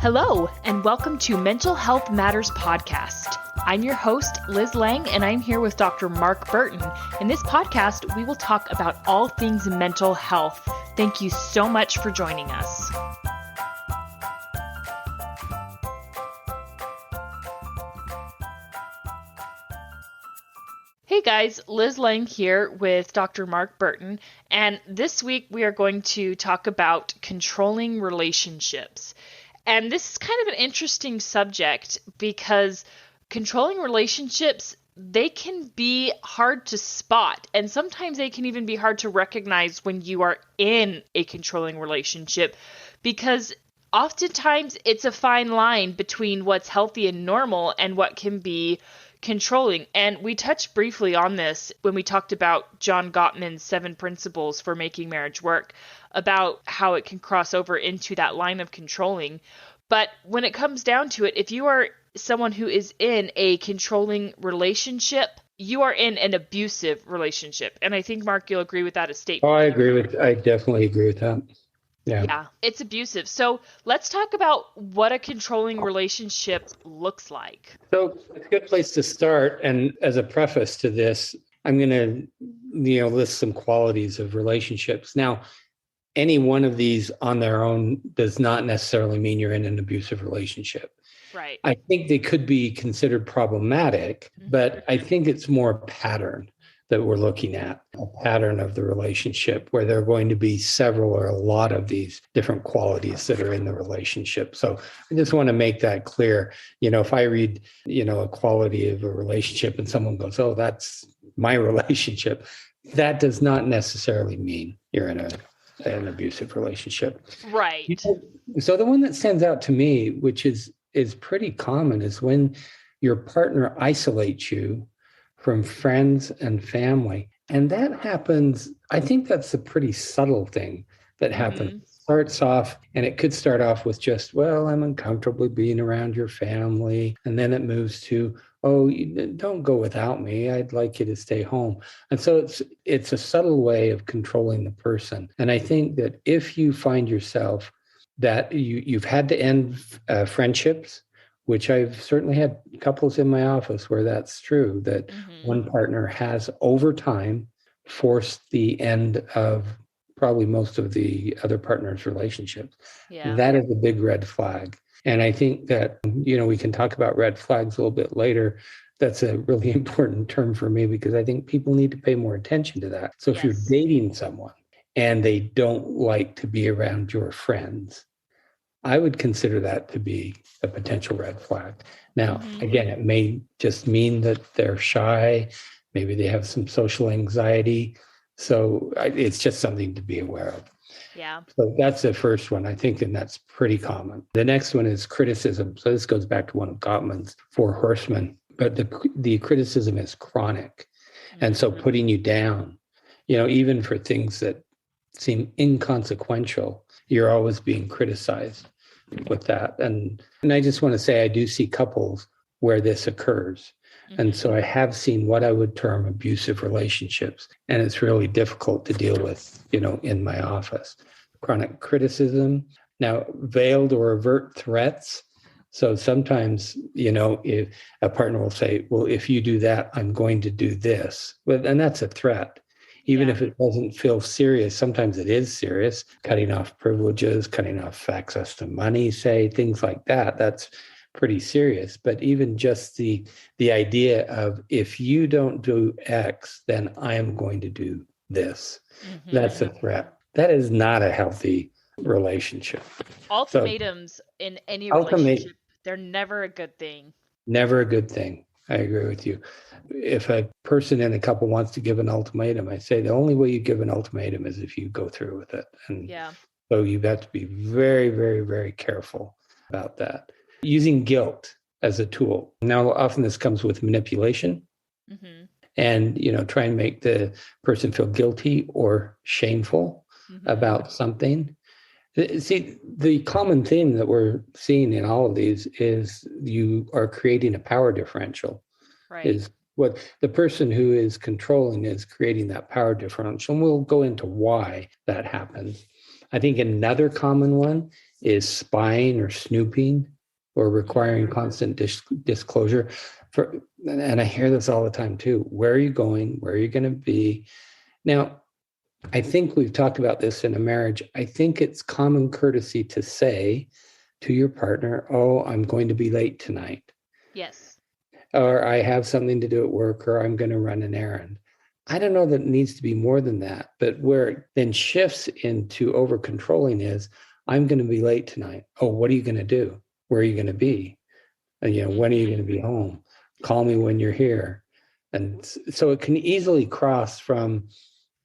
Hello, and welcome to Mental Health Matters Podcast. I'm your host, Liz Lang, and I'm here with Dr. Mark Burton. In this podcast, we will talk about all things mental health. Thank you so much for joining us. Hey guys, Liz Lang here with Dr. Mark Burton, and this week we are going to talk about controlling relationships. And this is kind of an interesting subject because controlling relationships, they can be hard to spot, and sometimes they can even be hard to recognize when you are in a controlling relationship, because oftentimes it's a fine line between what's healthy and normal and what can be controlling. And we touched briefly on this when we talked about John Gottman's 7 principles for making marriage work, about how it can cross over into that line of controlling. But when it comes down to it, if you are someone who is in a controlling relationship, you are in an abusive relationship. And I think, Mark, you'll agree with that as statement. I definitely agree with that. Yeah, it's abusive. So let's talk about what a controlling relationship looks like. So it's a good place to start. And as a preface to this, I'm going to, list some qualities of relationships. Now, any one of these on their own does not necessarily mean you're in an abusive relationship. Right. I think they could be considered problematic, but I think it's more a pattern that we're looking at, a pattern of the relationship where there are going to be several or a lot of these different qualities that are in the relationship. So I just want to make that clear. If I read, a quality of a relationship and someone goes, oh, that's my relationship, that does not necessarily mean you're in an abusive relationship. Right. So the one that stands out to me, which is pretty common, is when your partner isolates you from friends and family. And that happens, I think that's a pretty subtle thing that happens. Starts off, and it could start off with just, well, I'm uncomfortable being around your family. And then it moves to, oh, don't go without me. I'd like you to stay home. And so it's a subtle way of controlling the person. And I think that if you find yourself that you've had to end friendships, which I've certainly had couples in my office where that's true, that one partner has over time forced the end of probably most of the other partner's relationships. Yeah. That is a big red flag. And I think that, we can talk about red flags a little bit later. That's a really important term for me because I think people need to pay more attention to that. So if you're dating someone and they don't like to be around your friends, I would consider that to be a potential red flag. Now, again, it may just mean that they're shy. Maybe they have some social anxiety. So it's just something to be aware of. Yeah. So that's the first one, I think, and that's pretty common. The next one is criticism. So this goes back to one of Gottman's 4 horsemen, but the criticism is chronic. And so putting you down, even for things that seem inconsequential, you're always being criticized with that. And I just want to say, I do see couples where this occurs. And so I have seen what I would term abusive relationships. And it's really difficult to deal with, in my office. Chronic criticism. Now, veiled or overt threats. So sometimes, if a partner will say, well, if you do that, I'm going to do this. And that's a threat. Even if it doesn't feel serious, sometimes it is serious. Cutting off privileges, cutting off access to money, say, things like that. That's pretty serious. But even just the idea of, if you don't do X, then I am going to do this. That's a threat. That is not a healthy relationship. Ultimatums in any relationship, they're never a good thing. Never a good thing. I agree with you. If a person in a couple wants to give an ultimatum, I say the only way you give an ultimatum is if you go through with it. And so you have to be very, very, very careful about that. Using guilt as a tool. Now, often this comes with manipulation and, try and make the person feel guilty or shameful about something. See, the common theme that we're seeing in all of these is you are creating a power differential. Right. Is what the person who is controlling is creating that power differential. And we'll go into why that happens. I think another common one is spying or snooping or requiring Mm. constant disclosure. And I hear this all the time too. Where are you going? Where are you going to be? Now, I think we've talked about this in a marriage. I think it's common courtesy to say to your partner, oh, I'm going to be late tonight, Yes. or I have something to do at work, or I'm going to run an errand. I don't know that it needs to be more than that, but where it then shifts into over controlling is, I'm going to be late tonight. Oh, what are you going to do? Where are you going to be? And, when are you going to Hmm. be home? Call me when you're here. And so it can easily cross from,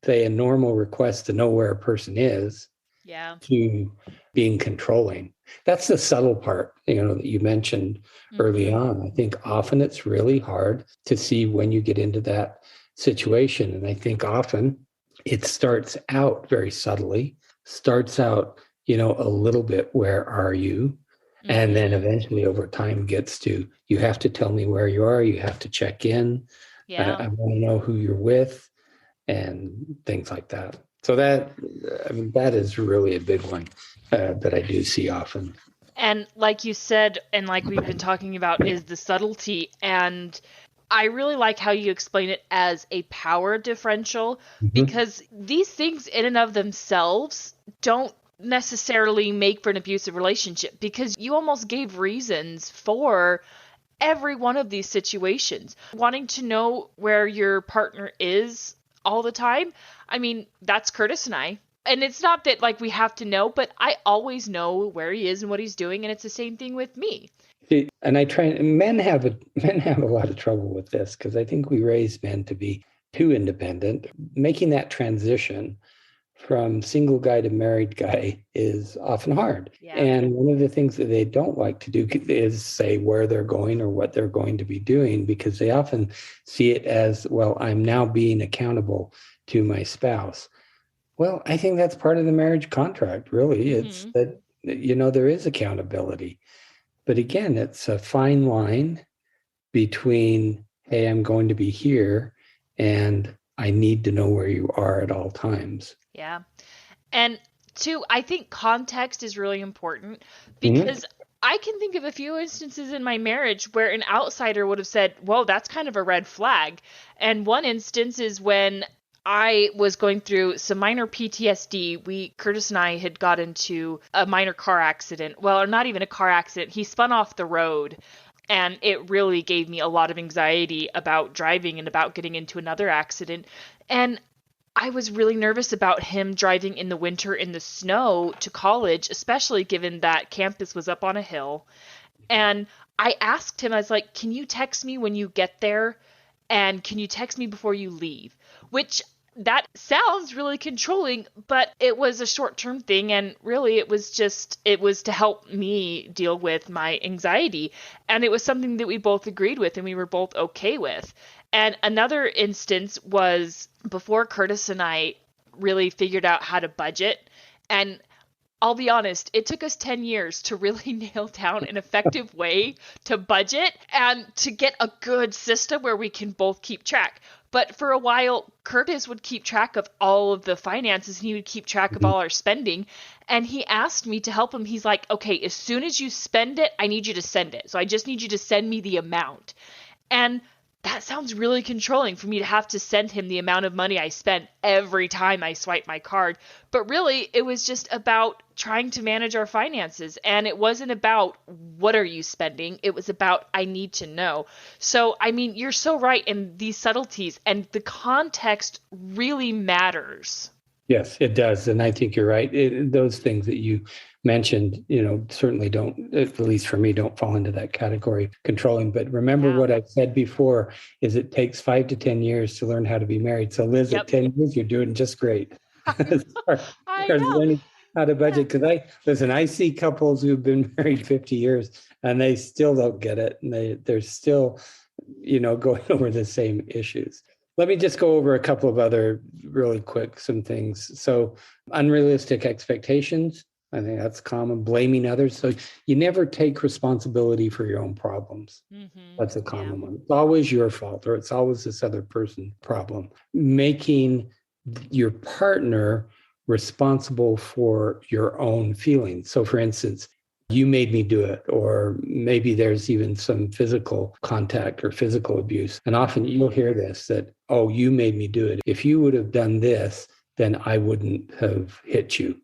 say, a normal request to know where a person is Yeah. to being controlling. That's the subtle part, that you mentioned early Hmm. on. I think often it's really hard to see when you get into that situation. And I think often it starts out very subtly, starts out, a little bit, where are you? And then Hmm. eventually over time gets to, you have to tell me where you are. You have to check in. Yeah. I want to know who you're with and things like that. So that is really a big one that I do see often. And like you said, and like we've been talking about, is the subtlety. And I really like how you explain it as a power differential, Mhm. because these things in and of themselves don't necessarily make for an abusive relationship, because you almost gave reasons for every one of these situations. Wanting to know where your partner is all the time. I mean, that's Curtis and I. And it's not that like we have to know, but I always know where he is and what he's doing, and it's the same thing with me. And I try, and men have a lot of trouble with this because I think we raise men to be too independent. Making that transition from single guy to married guy is often hard. Yeah. And one of the things that they don't like to do is say where they're going or what they're going to be doing, because they often see it as, well, I'm now being accountable to my spouse. Well, I think that's part of the marriage contract, really. It's Hmm. that, there is accountability. But again, it's a fine line between, hey, I'm going to be here and I need to know where you are at all times. Yeah. And two, I think context is really important, Mhm. because I can think of a few instances in my marriage where an outsider would have said, "Whoa, that's kind of a red flag." And one instance is when I was going through some minor PTSD. Curtis and I had got into a minor car accident. Well, or not even a car accident. He spun off the road. And it really gave me a lot of anxiety about driving and about getting into another accident. And I was really nervous about him driving in the winter in the snow to college, especially given that campus was up on a hill. And I asked him, I was like, "Can you text me when you get there? And can you text me before you leave?" Which that sounds really controlling, but it was a short term thing. And really, it was to help me deal with my anxiety. And it was something that we both agreed with and we were both okay with. And another instance was before Curtis and I really figured out how to budget. And I'll be honest, it took us 10 years to really nail down an effective way to budget and to get a good system where we can both keep track. But for a while, Curtis would keep track of all of the finances and he would keep track of Mhm. all our spending. And he asked me to help him. He's like, "Okay, as soon as you spend it, I need you to send it. So I just need you to send me the amount." And that sounds really controlling for me to have to send him the amount of money I spent every time I swipe my card. But really, it was just about trying to manage our finances. And it wasn't about what are you spending? It was about I need to know. So, I mean, you're so right in these subtleties, and the context really matters. Yes, it does. And I think you're right. Those things that you mentioned, certainly don't, at least for me, don't fall into that category of controlling. But remember Yeah. what I've said before is it takes 5 to 10 years to learn how to be married. So Liz, at Yep. 10 years, you're doing just great I as know. far I as know. learning how to Yeah. budget. Because I see couples who've been married 50 years and they still don't get it. And they're still, going over the same issues. Let me just go over a couple of other really quick some things. So unrealistic expectations. I think that's common. Blaming others. So you never take responsibility for your own problems. Mm-hmm. That's a Yeah. common one. It's always your fault, or it's always this other person's problem. Making your partner responsible for your own feelings. So, for instance, you made me do it, or maybe there's even some physical contact or physical abuse. And often you'll hear this that, oh, you made me do it. If you would have done this, then I wouldn't have hit you.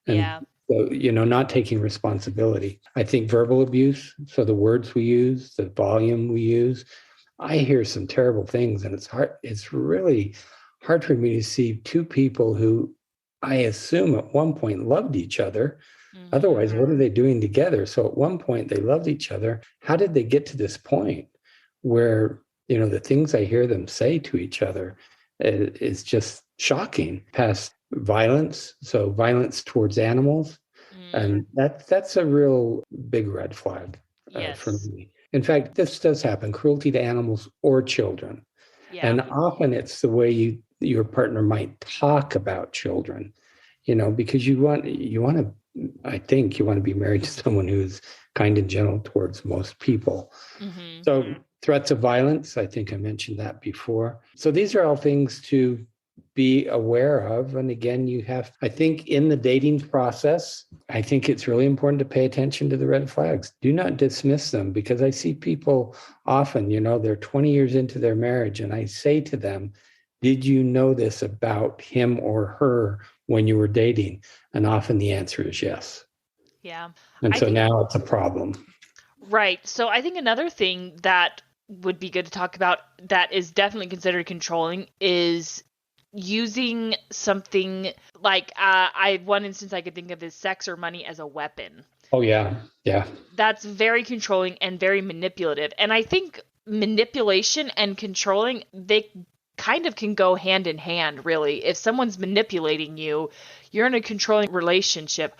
And Yeah. so, not taking responsibility. I think verbal abuse, so the words we use, the volume we use, I hear some terrible things, and it's really hard for me to see two people who I assume at one point loved each other. Otherwise, what are they doing together? So at one point they loved each other. How did they get to this point where, the things I hear them say to each other is just shocking? Past violence, so violence towards animals. And that's a real big red flag for Yes. me. In fact, this does happen, cruelty to animals or children. Yeah. And often it's the way your partner might talk about children, because you want to, I think you want to be married to someone who's kind and gentle towards most people. So threats of violence, I think I mentioned that before. So these are all things to be aware of. And again, I think in the dating process, I think it's really important to pay attention to the red flags. Do not dismiss them, because I see people often, they're 20 years into their marriage, and I say to them, did you know this about him or her when you were dating? And often the answer is yes. Yeah. And I so think, now it's a problem. right. So I think another thing that would be good to talk about that is definitely considered controlling is using something like one instance I could think of is sex or money as a weapon. Oh, yeah. Yeah. That's very controlling and very manipulative. And I think manipulation and controlling, they kind of can go hand in hand, really. If someone's manipulating you, you're in a controlling relationship.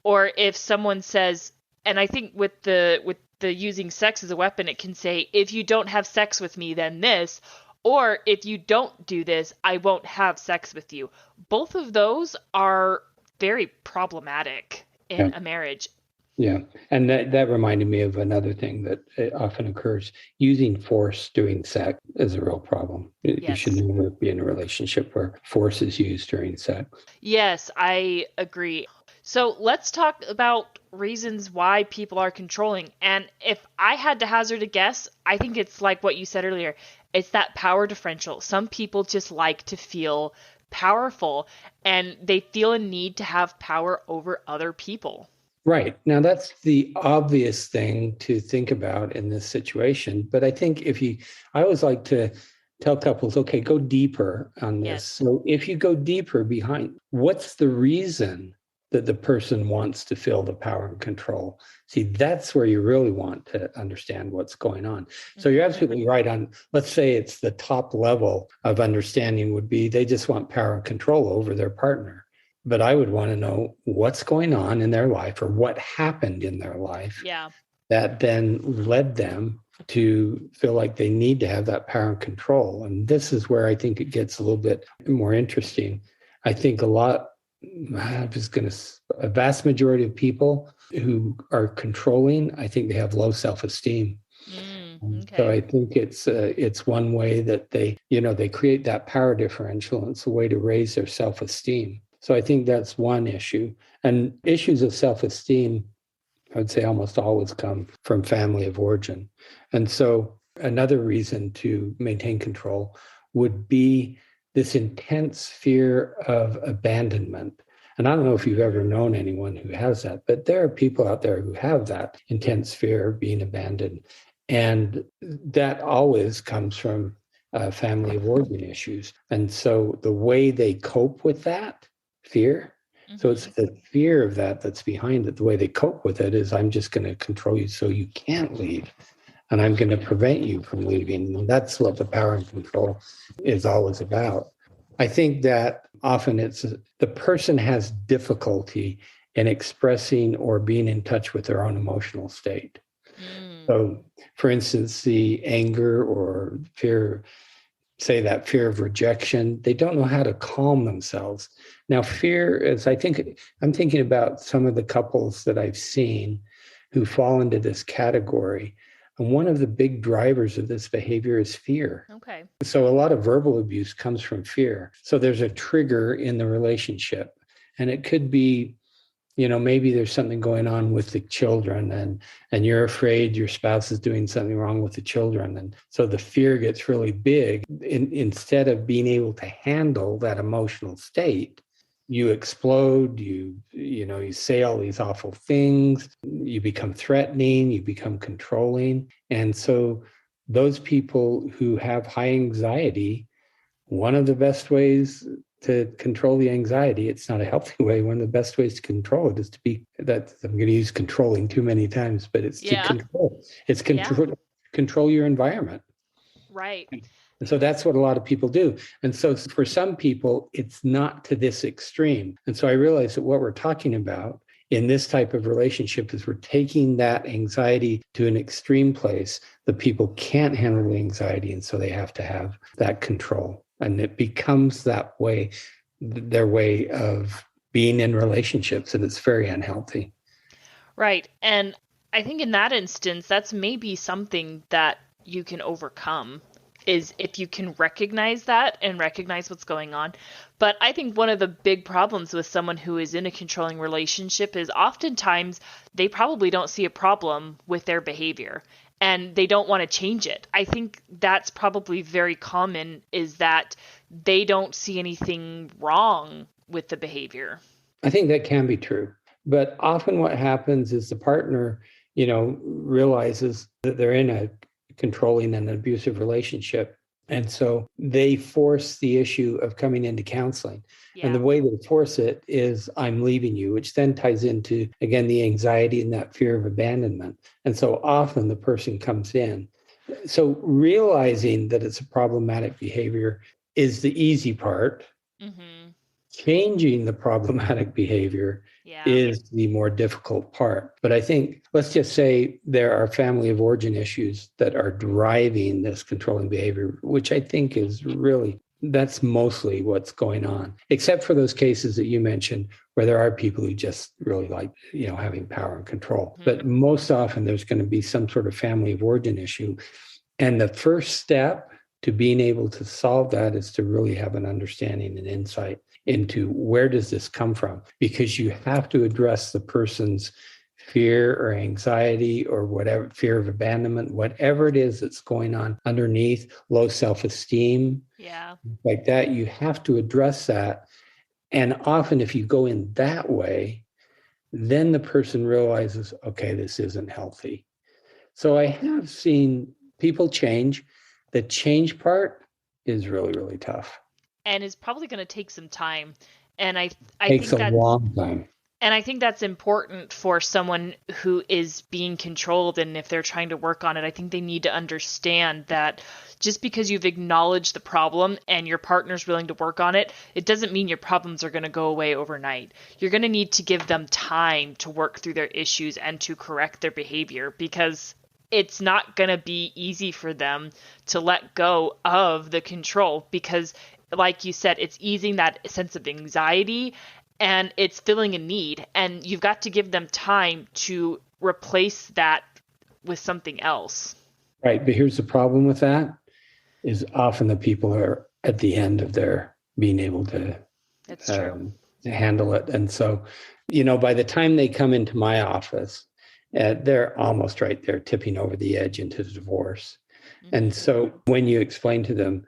Or if someone says, and I think with the using sex as a weapon, it can say, if you don't have sex with me, then this. Or if you don't do this, I won't have sex with you. Both of those are very problematic in a marriage. Yeah. And that reminded me of another thing that often occurs. Using force during sex is a real problem. You should never be in a relationship where force is used during sex. Yes, I agree. So let's talk about reasons why people are controlling. And if I had to hazard a guess, I think it's like what you said earlier. It's that power differential. Some people just like to feel powerful, and they feel a need to have power over other people. Right. Now, that's the obvious thing to think about in this situation. But I think I always like to tell couples, okay, go deeper on this. Yes. So if you go deeper behind, what's the reason that the person wants to feel the power and control? See, that's where you really want to understand what's going on. So you're absolutely right on, let's say it's the top level of understanding would be they just want power and control over their partner. But I would want to know what's going on in their life, or what happened in their life that then led them to feel like they need to have that power and control. And this is where I think it gets a little bit more interesting. I think a vast majority of people who are controlling, I think they have low self-esteem. Okay. So I think it's one way that they create that power differential, and it's a way to raise their self-esteem. So I think that's one issue. And issues of self-esteem, I would say, almost always come from family of origin. And so another reason to maintain control would be this intense fear of abandonment. And I don't know if you've ever known anyone who has that, but there are people out there who have that intense fear of being abandoned. And that always comes from family of origin issues. And so the way they cope with that fear, so it's the fear of that that's behind it. The way they cope with it is, I'm just going to control you so you can't leave, and I'm going to prevent you from leaving. And that's what the power and control is always about. I think that often the person has difficulty in expressing or being in touch with their own emotional state. So, for instance, the anger or fear, say that fear of rejection, they don't know how to calm themselves. Now, fear is, I'm thinking about some of the couples that I've seen who fall into this category. And one of the big drivers of this behavior is fear. Okay. So a lot of verbal abuse comes from fear. So there's a trigger in the relationship. And it could be, maybe there's something going on with the children, and you're afraid your spouse is doing something wrong with the children. And so the fear gets really big. Instead of being able to handle that emotional state, you explode, you say all these awful things, you become threatening, you become controlling. And so those people who have high anxiety, one of the best ways to control the anxiety, it's not a healthy way, one of the best ways to control it is to be, that I'm going to use controlling too many times, but it's to control. It's control your environment. Right. And so that's what a lot of people do. And so for some people, it's not to this extreme. And so I realize that what we're talking about in this type of relationship is we're taking that anxiety to an extreme place that people can't handle the anxiety. And so they have to have that control. And it becomes that way, their way of being in relationships, and it's very unhealthy. Right. And I think in that instance, that's maybe something that you can overcome, is if you can recognize that and recognize what's going on. But I think one of the big problems with someone who is in a controlling relationship is oftentimes they probably don't see a problem with their behavior and they don't want to change it. I think that's probably very common, is that they don't see anything wrong with the behavior. I think that can be true. But often what happens is the partner, realizes that they're in a controlling and abusive relationship. And so they force the issue of coming into counseling. Yeah. And the way they force it is, I'm leaving you, which then ties into, again, the anxiety and that fear of abandonment. And so often the person comes in. So realizing that it's a problematic behavior is the easy part. Mm-hmm. Changing the problematic behavior is the more difficult part. But I think, let's just say there are family of origin issues that are driving this controlling behavior, which I think is really, that's mostly what's going on, except for those cases that you mentioned where there are people who just really like, having power and control. Mm-hmm. But most often there's going to be some sort of family of origin issue. And the first step to being able to solve that is to really have an understanding and insight into where does this come from? Because you have to address the person's fear or anxiety or whatever, fear of abandonment, whatever it is that's going on underneath, low self-esteem, like that. You have to address that. And often if you go in that way, then the person realizes, okay, this isn't healthy. So I have seen people change. The change part is really, really tough. And is probably going to take some time. And I takes think a long time. And I think that's important for someone who is being controlled. And if they're trying to work on it, I think they need to understand that just because you've acknowledged the problem and your partner's willing to work on it, it doesn't mean your problems are going to go away overnight. You're going to need to give them time to work through their issues and to correct their behavior, because it's not going to be easy for them to let go of the control, because like you said, it's easing that sense of anxiety and it's filling a need. And you've got to give them time to replace that with something else. Right. But here's the problem with that is often the people are at the end of their being able to, to handle it. And so, by the time they come into my office, they're almost right there, tipping over the edge into divorce. Mm-hmm. And so when you explain to them,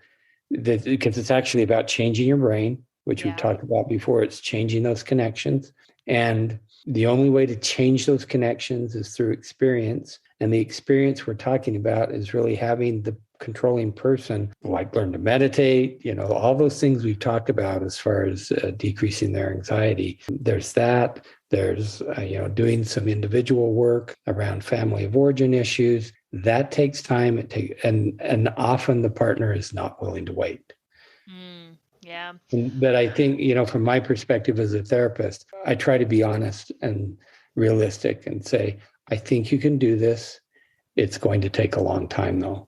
because it's actually about changing your brain, which we've talked about before, it's changing those connections. And the only way to change those connections is through experience. And the experience we're talking about is really having the controlling person, like learn to meditate, all those things we've talked about as far as decreasing their anxiety. There's that. There's, doing some individual work around family of origin issues. That takes time. And often the partner is not willing to wait. Yeah. But I think, from my perspective as a therapist, I try to be honest and realistic and say, I think you can do this. It's going to take a long time, though.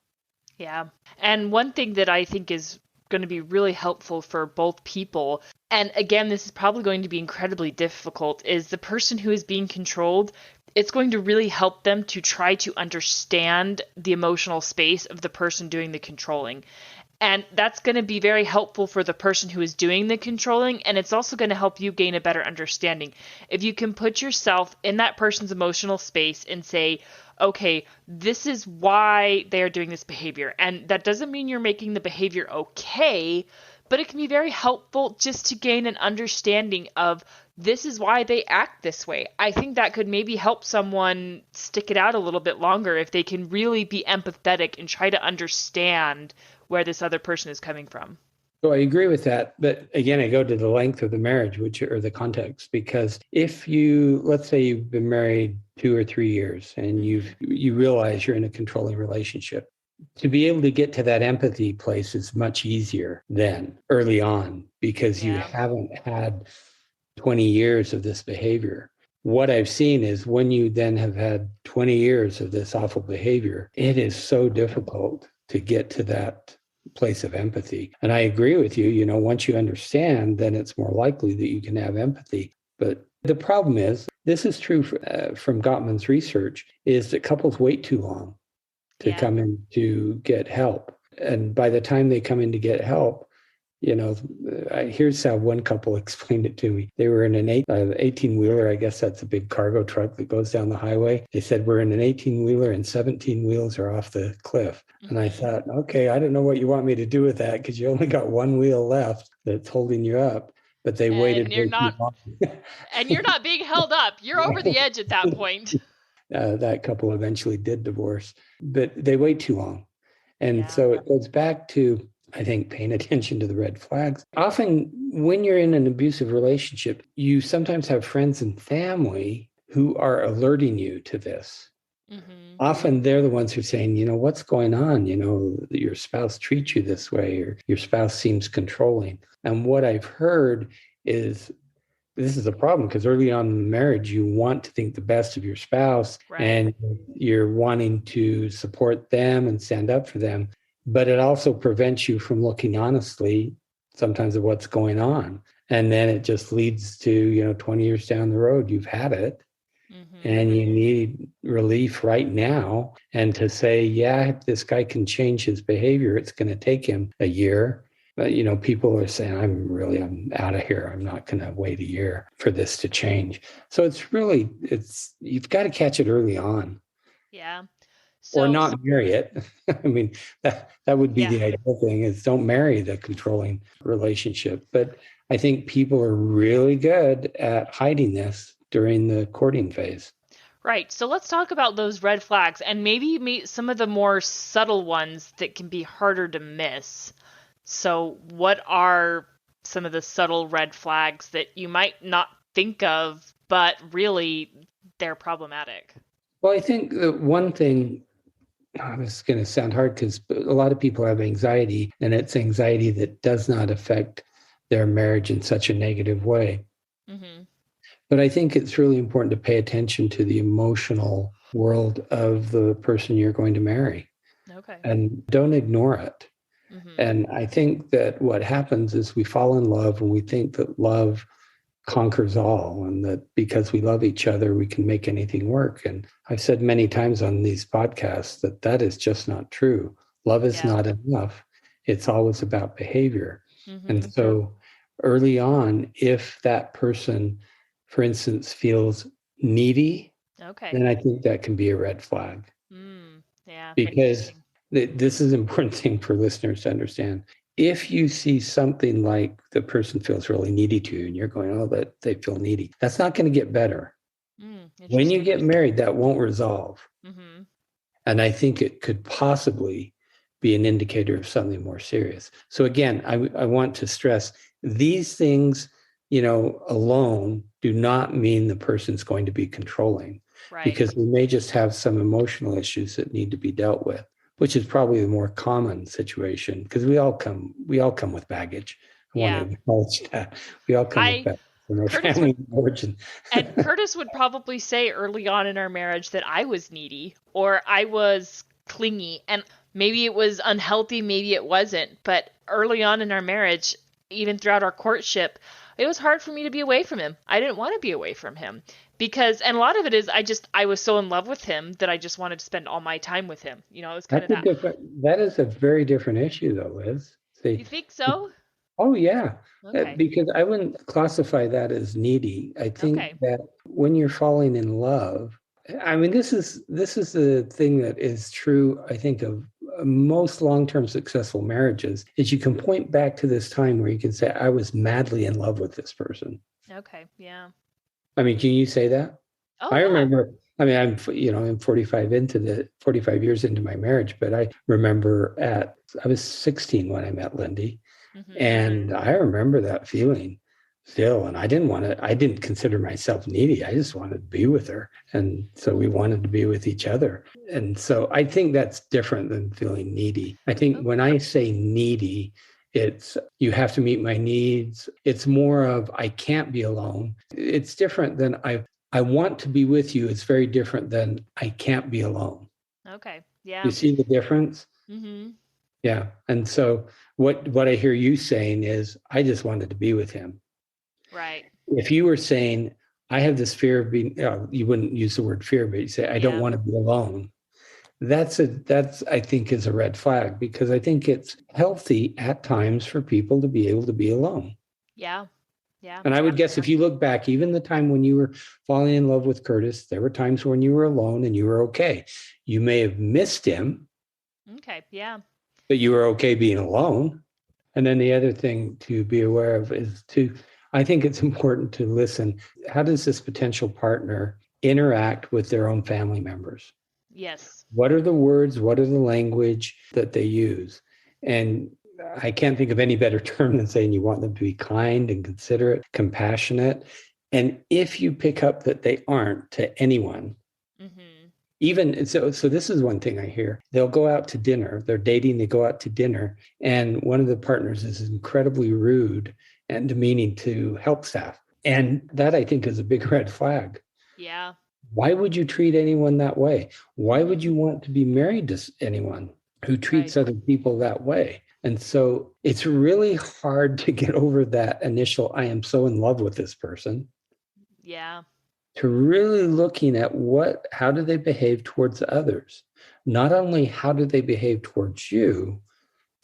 Yeah. And one thing that I think is going to be really helpful for both people, and again, this is probably going to be incredibly difficult, is the person who is being controlled. It's going to really help them to try to understand the emotional space of the person doing the controlling. And that's going to be very helpful for the person who is doing the controlling. And it's also going to help you gain a better understanding. If you can put yourself in that person's emotional space and say, okay, this is why they are doing this behavior. And that doesn't mean you're making the behavior okay, but it can be very helpful just to gain an understanding of this is why they act this way. I think that could maybe help someone stick it out a little bit longer if they can really be empathetic and try to understand where this other person is coming from. So I agree with that. But again, I go to the length of the marriage, or the context, because if let's say you've been married 2 or 3 years and you realize you're in a controlling relationship, to be able to get to that empathy place is much easier than early on because you haven't had 20 years of this behavior. What I've seen is when you then have had 20 years of this awful behavior, it is so difficult to get to that place of empathy. And I agree with you, once you understand, then it's more likely that you can have empathy. But the problem is, this is true from Gottman's research, is that couples wait too long to come in to get help. And by the time they come in to get help, here's how one couple explained it to me. They were in an 18-wheeler. I guess that's a big cargo truck that goes down the highway. They said, we're in an 18-wheeler and 17 wheels are off the cliff. And I thought, okay, I don't know what you want me to do with that because you only got one wheel left that's holding you up. But they waited. And you're not being held up. You're over the edge at that point. That couple eventually did divorce, but they wait too long. And so it goes back to, I think, paying attention to the red flags. Often when you're in an abusive relationship, you sometimes have friends and family who are alerting you to this. Mm-hmm. Often they're the ones who are saying, what's going on? Your spouse treats you this way, or your spouse seems controlling. And what I've heard is, this is a problem because early on in the marriage, you want to think the best of your spouse, and you're wanting to support them and stand up for them. But it also prevents you from looking honestly sometimes at what's going on. And then it just leads to, 20 years down the road, you've had it and you need relief right now. And to say, if this guy can change his behavior, it's going to take him a year. But, people are saying, I'm out of here. I'm not going to wait a year for this to change. So you've got to catch it early on. Yeah. Or not marry it. I mean, that would be the ideal thing, is don't marry the controlling relationship. But I think people are really good at hiding this during the courting phase. Right. So let's talk about those red flags and maybe some of the more subtle ones that can be harder to miss. So what are some of the subtle red flags that you might not think of, but really they're problematic? Well, I think the one thing, this is going to sound hard because a lot of people have anxiety, and it's anxiety that does not affect their marriage in such a negative way. Mm-hmm. But I think it's really important to pay attention to the emotional world of the person you're going to marry. Okay. And don't ignore it. Mm-hmm. And I think that what happens is we fall in love and we think that love conquers all, and that because we love each other, we can make anything work. And I've said many times on these podcasts that is just not true. Love is not enough. It's always about behavior. Mm-hmm. And so early on, if that person, for instance, feels needy, then I think that can be a red flag. Because this is an important thing for listeners to understand. If you see something like the person feels really needy to you and you're going, that they feel needy, that's not going to get better. When you get married, that won't resolve. Mm-hmm. And I think it could possibly be an indicator of something more serious. So again, I want to stress these things, alone do not mean the person's going to be controlling. Right. Because we may just have some emotional issues that need to be dealt with, which is probably the more common situation because we all come with baggage. I want to acknowledge that. We all come with baggage from our family origin. And Curtis would probably say early on in our marriage that I was needy or I was clingy, and maybe it was unhealthy, maybe it wasn't. But early on in our marriage, even throughout our courtship, it was hard for me to be away from him. I didn't want to be away from him because, and a lot of it is I was so in love with him that I just wanted to spend all my time with him. You know, it was kind of That's a that. that is a very different issue though, Liz. You See, think so? oh yeah, Okay. because I wouldn't classify that as needy. I think Okay. that when you're falling in love, I mean, this is the thing that is true, I think, of most long-term successful marriages, is you can point back to this time where you can say, I was madly in love with this person. Okay. Yeah. I mean, can you say that? Oh, I yeah. remember, I mean, I'm 45 years into my marriage, but I remember I was 16 when I met Lindy. Mm-hmm. And I remember that feeling still. And I didn't consider myself needy. I just wanted to be with her. And so we wanted to be with each other. And so I think that's different than feeling needy. I think when I say needy, it's you have to meet my needs. It's more of I can't be alone. It's different than I want to be with you. It's very different than I can't be alone. Okay. Yeah. You see the difference? Mm-hmm. Yeah. And so what I hear you saying is I just wanted to be with him. Right. If you were saying I have this fear of being, you wouldn't use the word fear, but you say I don't Yeah. want to be alone. That's I think is a red flag, because I think it's healthy at times for people to be able to be alone. Yeah. Yeah. And I would guess if you look back, even the time when you were falling in love with Curtis, there were times when you were alone and you were okay. You may have missed him, Okay. Yeah. but you were okay being alone. And then the other thing to be aware of is I think it's important to listen. How does this potential partner interact with their own family members? Yes. What are the words? What are the language that they use? And I can't think of any better term than saying you want them to be kind and considerate, compassionate. And if you pick up that they aren't to anyone, Mm-hmm. even so this is one thing I hear. They'll go out to dinner, they're dating, they go out to dinner, and one of the partners is incredibly rude and demeaning to help staff. And that, I think, is a big red flag. Yeah. Why would you treat anyone that way? Why would Mm-hmm. you want to be married to anyone who treats Right. other people that way? And so it's really hard to get over that initial, I am so in love with this person, Yeah. to really looking at how do they behave towards others? Not only how do they behave towards you,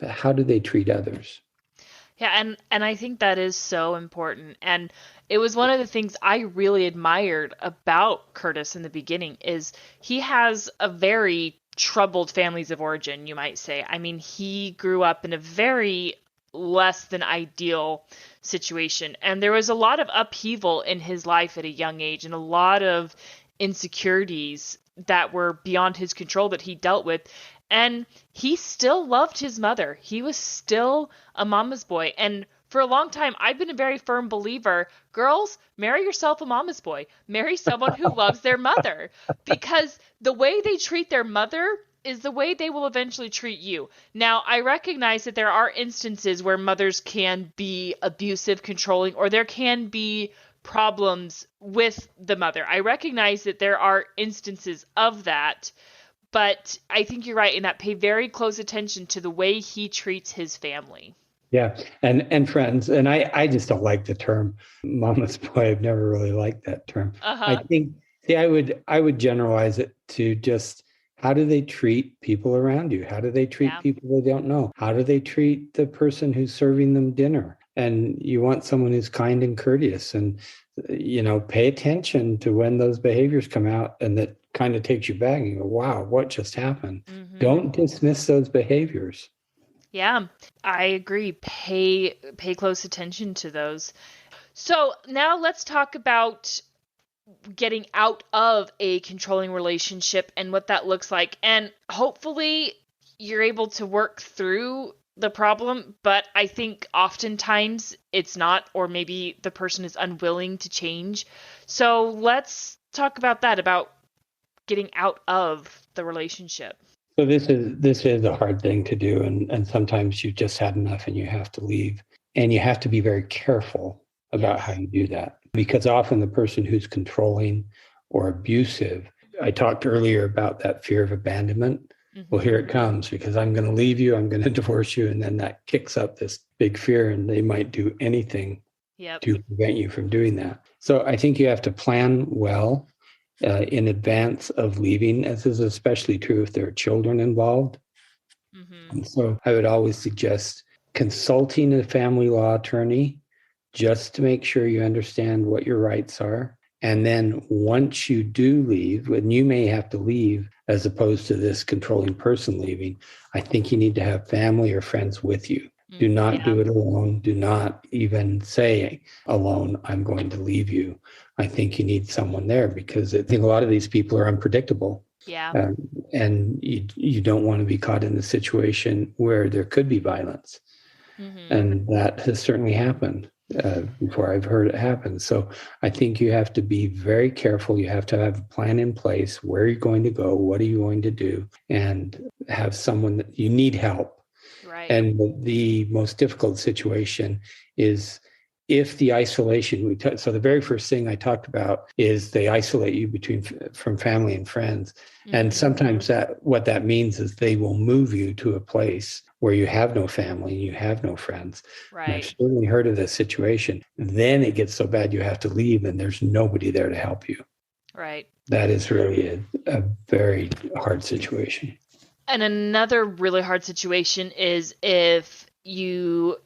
but how do they treat others? Yeah, and I think that is so important. And it was one of the things I really admired about Curtis in the beginning is he has a very troubled families of origin, you might say. I mean, he grew up in a very less than ideal situation, and there was a lot of upheaval in his life at a young age and a lot of insecurities that were beyond his control that he dealt with. And he still loved his mother. He was still a mama's boy. And for a long time, I've been a very firm believer, girls, marry yourself a mama's boy. Marry someone who loves their mother. Because the way they treat their mother is the way they will eventually treat you. Now, I recognize that there are instances where mothers can be abusive, controlling, or there can be problems with the mother. I recognize that there are instances of that. But I think you're right in that pay very close attention to the way he treats his family. Yeah, and friends. And I just don't like the term mama's boy. I've never really liked that term. I Uh-huh. think, see, I would generalize it to just how do they treat people around you? How do they treat Yeah. people they don't know? How do they treat the person who's serving them dinner? And you want someone who's kind and courteous, and pay attention to when those behaviors come out and that kind of takes you back and you go, wow, what just happened? Mm-hmm. Don't dismiss those behaviors. Yeah, I agree. Pay close attention to those. So now let's talk about getting out of a controlling relationship and what that looks like. And hopefully you're able to work through the problem, but I think oftentimes it's not, or maybe the person is unwilling to change. So let's talk about that, about getting out of the relationship. So this is a hard thing to do, and sometimes you've just had enough and you have to leave. And you have to be very careful about how Yes. you do that, because often the person who's controlling or abusive, I talked earlier about that fear of abandonment. Well, here it Mm-hmm. comes, because I'm going to leave you, I'm going to divorce you, and then that kicks up this big fear, and they might do anything Yep. to prevent you from doing that. So I think you have to plan well in advance of leaving, as is especially true if there are children involved. Mm-hmm. And so I would always suggest consulting a family law attorney just to make sure you understand what your rights are. And then once you do leave, and you may have to leave as opposed to this controlling person leaving, I think you need to have family or friends with you. Do not Yeah. do it alone. Do not even say alone, I'm going to leave you. I think you need someone there because I think a lot of these people are unpredictable. Yeah. Um, and you don't want to be caught in a situation where there could be violence. Mm-hmm. And that has certainly happened before I've heard it happen. So I think you have to be very careful. You have to have a plan in place. Where you're going to go, what are you going to do, and have someone that you need help. Right. And the most difficult situation is if the isolation, so the very first thing I talked about is they isolate you from family and friends. And Mm-hmm. sometimes what that means is they will move you to a place where you have no family, you have no friends. And I've Right. certainly heard of this situation. Then it gets so bad you have to leave and there's nobody there to help you. Right. That is really a very hard situation. And another really hard situation is if you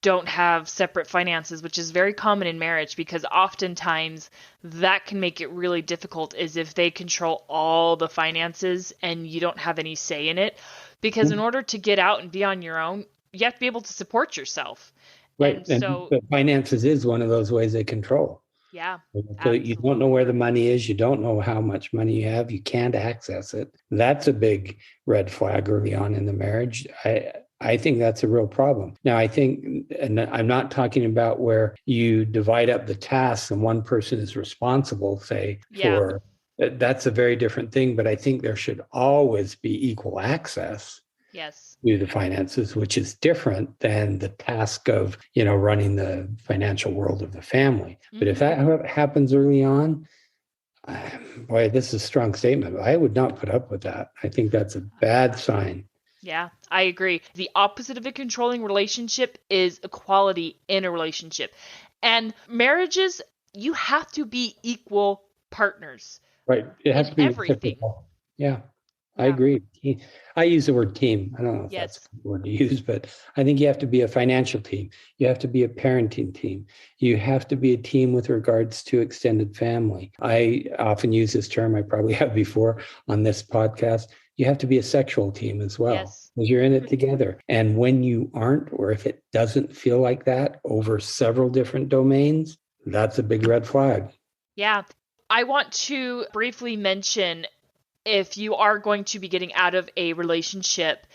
don't have separate finances, which is very common in marriage because oftentimes that can make it really difficult is if they control all the finances and you don't have any say in it. Because in order to get out and be on your own, you have to be able to support yourself. Right. And so, but finances is one of those ways they control. yeah, So you don't know absolutely. where the money is. You don't know how much money you have. You can't access it. That's a big red flag early on in the marriage. I think that's a real problem. Now, I think, and I'm not talking about where you divide up the tasks and one person is responsible, say, Yeah. for that's a very different thing. But I think there should always be equal access Yes. to the finances, which is different than the task of, running the financial world of the family. But if that happens early on, boy, this is a strong statement. I would not put up with that. I think that's a bad sign. Yeah, I agree. The opposite of a controlling relationship is equality in a relationship. And marriages, you have to be equal partners Right. It has in to be everything. reciprocal. Yeah. I Yeah. agree. I use the word team. I don't know if that's Yes. a good word to use, but I think you have to be a financial team. You have to be a parenting team. You have to be a team with regards to extended family. I often use this term, I probably have before on this podcast. You have to be a sexual team as well, Yes. because you're in it together. And when you aren't, or if it doesn't feel like that over several different domains, that's a big red flag. Yeah. I want to briefly mention if you are going to be getting out of a relationship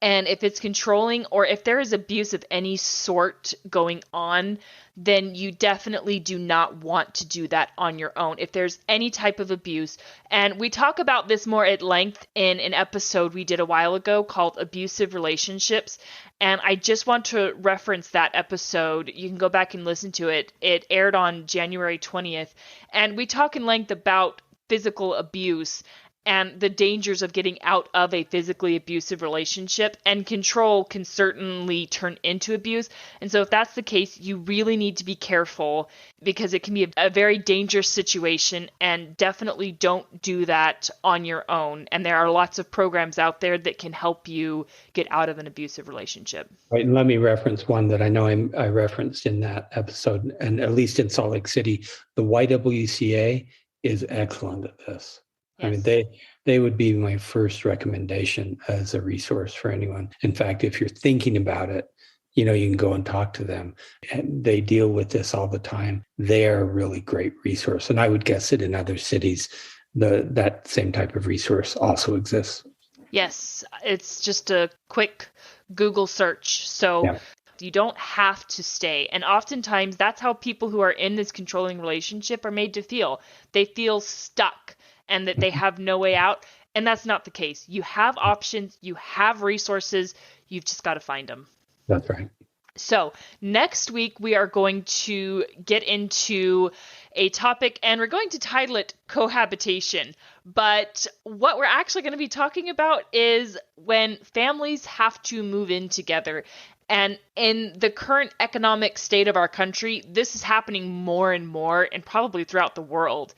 and if it's controlling or if there is abuse of any sort going on, then you definitely do not want to do that on your own. If there's any type of abuse, and we talk about this more at length in an episode we did a while ago called Abusive Relationships, and I just want to reference that episode. You can go back and listen to it. It aired on January 20th, and we talk in length about physical abuse and the dangers of getting out of a physically abusive relationship, and control can certainly turn into abuse. And so if that's the case, you really need to be careful because it can be a very dangerous situation, and definitely don't do that on your own. And there are lots of programs out there that can help you get out of an abusive relationship. Right, and let me reference one that I know I referenced in that episode, and at least in Salt Lake City, the YWCA is excellent at this. I mean, Yes. they would be my first recommendation as a resource for anyone. In fact, if you're thinking about it, you can go and talk to them. And they deal with this all the time. They're a really great resource. And I would guess that in other cities, that same type of resource also exists. Yes, it's just a quick Google search. So Yeah. you don't have to stay. And oftentimes that's how people who are in this controlling relationship are made to feel. They feel stuck and that they have no way out. And that's not the case. You have options, you have resources, you've just got to find them. That's right. So next week we are going to get into a topic and we're going to title it cohabitation. But what we're actually going to be talking about is when families have to move in together. And in the current economic state of our country, this is happening more and more, and probably throughout the world.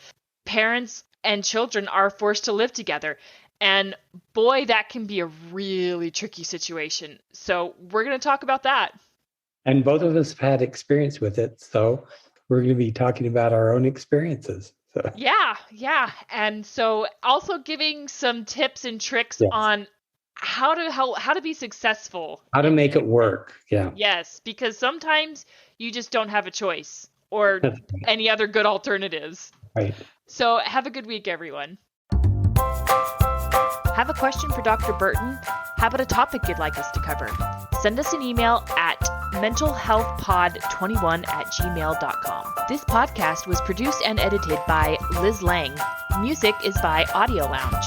Parents and children are forced to live together. And boy, that can be a really tricky situation. So we're going to talk about that. And both of us have had experience with it. So we're going to be talking about our own experiences. So. Yeah. And so also giving some tips and tricks on how to be successful. How to make it work. Yeah. Yes, because sometimes you just don't have a choice or any other good alternatives. Right. So have a good week, everyone. Have a question for Dr. Burton? How about a topic you'd like us to cover? Send us an email at mentalhealthpod21@gmail.com. This podcast was produced and edited by Liz Lang. Music is by Audio Lounge.